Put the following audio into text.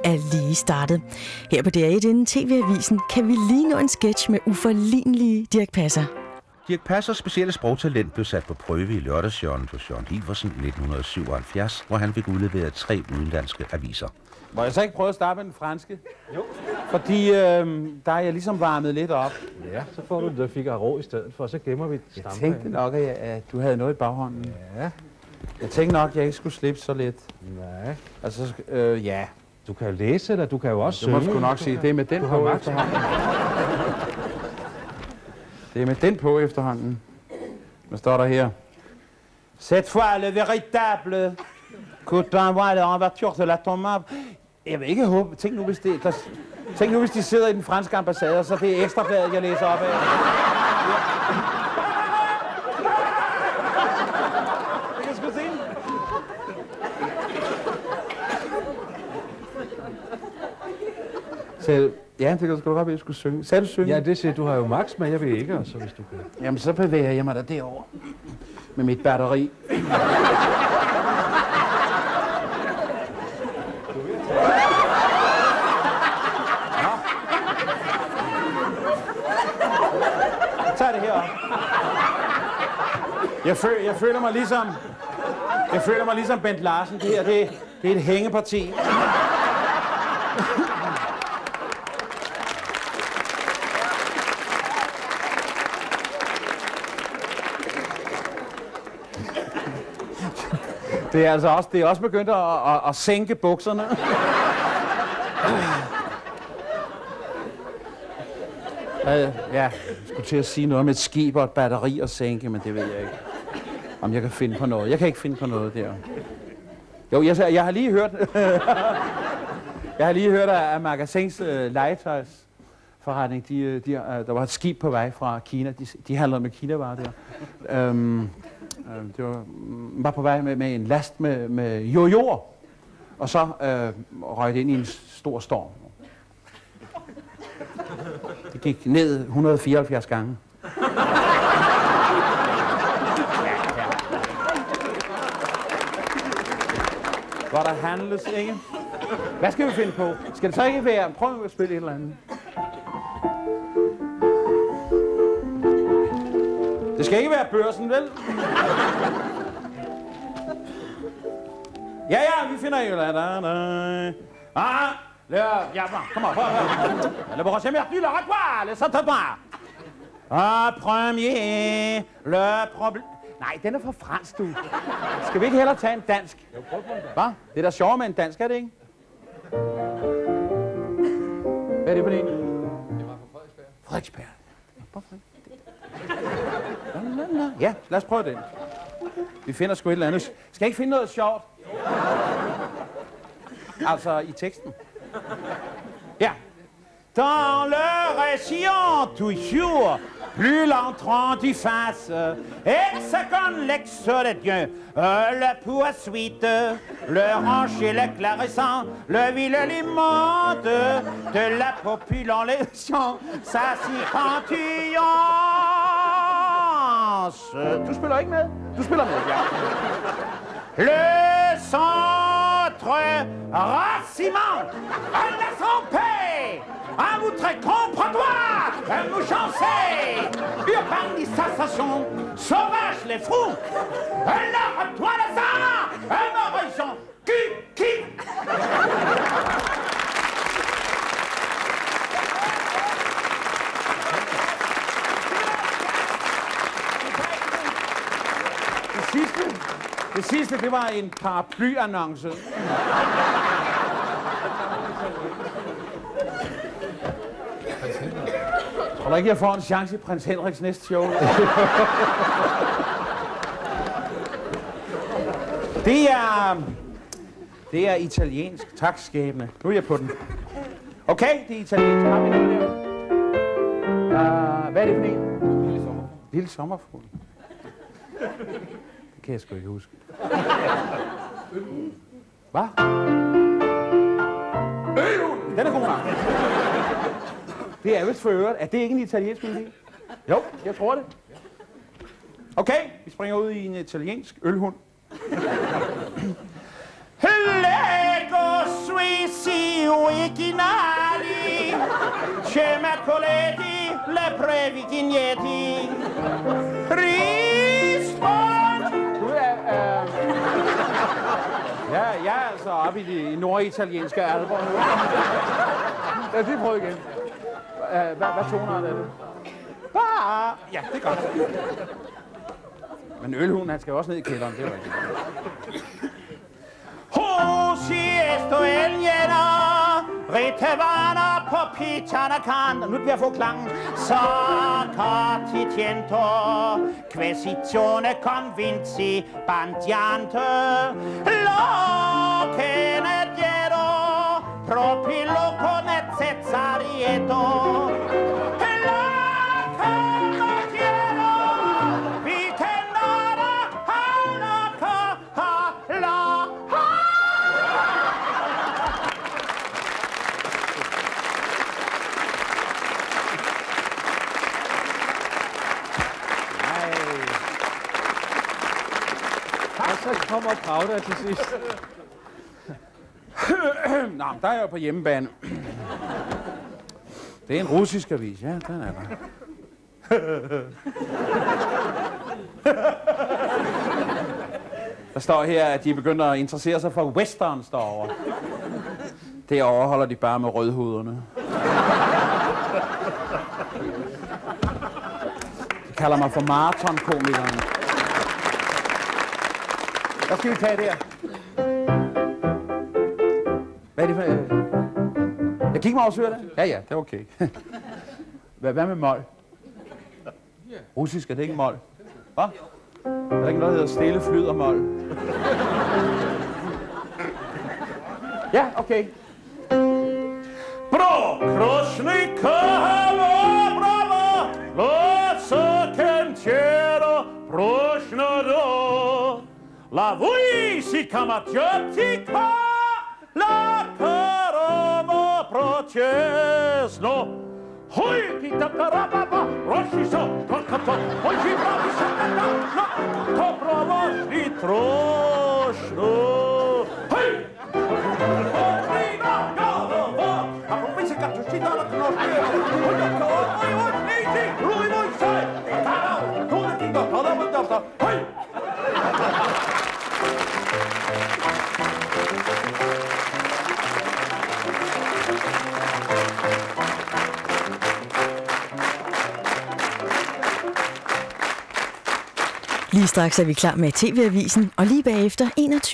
er lige startet. Her på DR1 inden TV-avisen kan vi lige nå en sketch med uforlignelige Dirch Passer. Dirch Passers specielle sprogtalent blev sat på prøve i lørdagsjørnet på Jørgen Iversen i 1977, hvor han fik udleveret 3 udenlandske aviser. Må jeg så ikke prøve at starte med den franske? Jo. Fordi der er jeg ligesom varmet lidt op. Ja, så får du det Figaro i stedet for, så gemmer vi Jeg tænkte nok, at du havde noget i baghånden. Ja. Jeg tænkte nok, at jeg ikke skulle slippe så lidt. Nej. Altså, ja. Du kan jo læse, eller du kan jo også synge. synge. Du må sgu nok sige, det er med den på efterhånden. Det er med den på efterhånden. Hvad står der her? Cette fois, le véritable coup d'envoi de l'ouverture de la tombe. Jeg vil ikke håbe. Tænk nu, hvis de sidder i den franske ambassade, og så det er Ekstrabladet, jeg læser op af. Jeg kan sgu se den. Ja, det kan sgu godt være, at jeg skulle synge. Sagde du synge? Ja, det siger du har jo max, men jeg vil ikke, altså, hvis du kan. Jamen, så bevæger jeg mig da derover med mit batteri. Tag det herop. Jeg føler mig ligesom Bent Larsen. Det her, det er et hængeparti. Det er altså også begyndt at sænke bukserne. Ja, jeg skulle til at sige noget med et skib og et batteri og sænke, men det ved jeg ikke, om jeg kan finde på noget. Jeg kan ikke finde på noget der. Jo, jeg har lige hørt... jeg har lige hørt, at Magasins legetøjsforretning, der var et skib på vej fra Kina. De handlede med Kina-varer der. Det var på vej med en last med jojoer, og så røg det ind i en stor storm. Det gik ned 174 gange. Hvor der handles, ikke? Hvad skal vi finde på? Skal det så ikke være... Prøv at spille et eller andet. Det skal ikke være Børsen, vel? Ja, vi finder jo... Kom on, Le prochain mercredi, le ratoire, le Saint-Antoine. Premier, le problème... Nej, den er for fransk, du. Skal vi ikke hellere tage en dansk? Hvad? Det er da sjovere med en dansk, er det ikke? Hvad er det for en? Det var fra Frederiksberg. Frederiksberg? Ja, lad os prøve den. Vi finder sgu et eller andet. Skal jeg ikke finde noget sjovt? Altså i teksten. Ja. Dans le récit toujours plus l'entrant du face, et ce qu'on l'ex de Dieu, le poursuite, le rancher, le clarissant, le vil alimente de la population, sa circontuance. Du spiller ikke med? Du spiller med, ja. Le centre raciment, un accent paix, un moutre comprends-toi, un mouchancé, urbanisation, sauvage les fous, leur toile ça, un horizon, qui. Det sidste, det var en paraplyannonce. Tror du ikke, jeg får en chance i Prins Henriks næste show? Det er italiensk. Tak, skæbne. Nu er jeg på den. Okay, det er italiensk. Har vi noget der? Hvad er det for en? Lille sommerfugl. Det kan jeg sgu ikke huske. Hvad? Den er god nok. Det er vist for øvrigt. Er det ikke en italiensk melodi? Jo, jeg tror det. Okay, vi springer ud i en italiensk ølhund. Lego suicide. originali. C'è Mercoledì, le brevi vignetti. Rispond! Du ja, jeg er altså oppe i de norditalienske alber. Lad os lige prøve igen. Hvad toner er det? Ja, det er godt. Men ølhunden, han skal også ned i kælderen, det er rigtigt. Husi esto el lleno, ritevana på pitana kan. Nu bliver jeg få klangen. Sacatitiento, quesizione convinci, bandiante. Locene diero, propilo con et cezzarieto. Så kommer Pravda til sidst. Nå, der er jeg på hjemmebane. Det er en russisk avis, ja, den er der. Der står her, at de begynder at interessere sig for westerns derovre. Derovre holder de bare med rødhuderne. De kalder mig for maratonkomikeren. Hvad skal vi tage der? Hvad er det for... Jeg kigger mig over det? Ja, det er okay. Hvad med mol? Russisk, er det ikke mol? Hvad? Er der ikke noget, der hedder stille, flyd og mol? Ja, okay. Bro, Krosnikava, bravo, Losa Kentiero, Proshnado, La Vuisi Kamatjotika, La Karama Procesno, Hoi Kita Karababa, Roshiso, Tokata, Hoji Brabisa, No, Toprovosni Troshno, Hoi! Lige straks er vi klar med TV-avisen, og lige bagefter 21.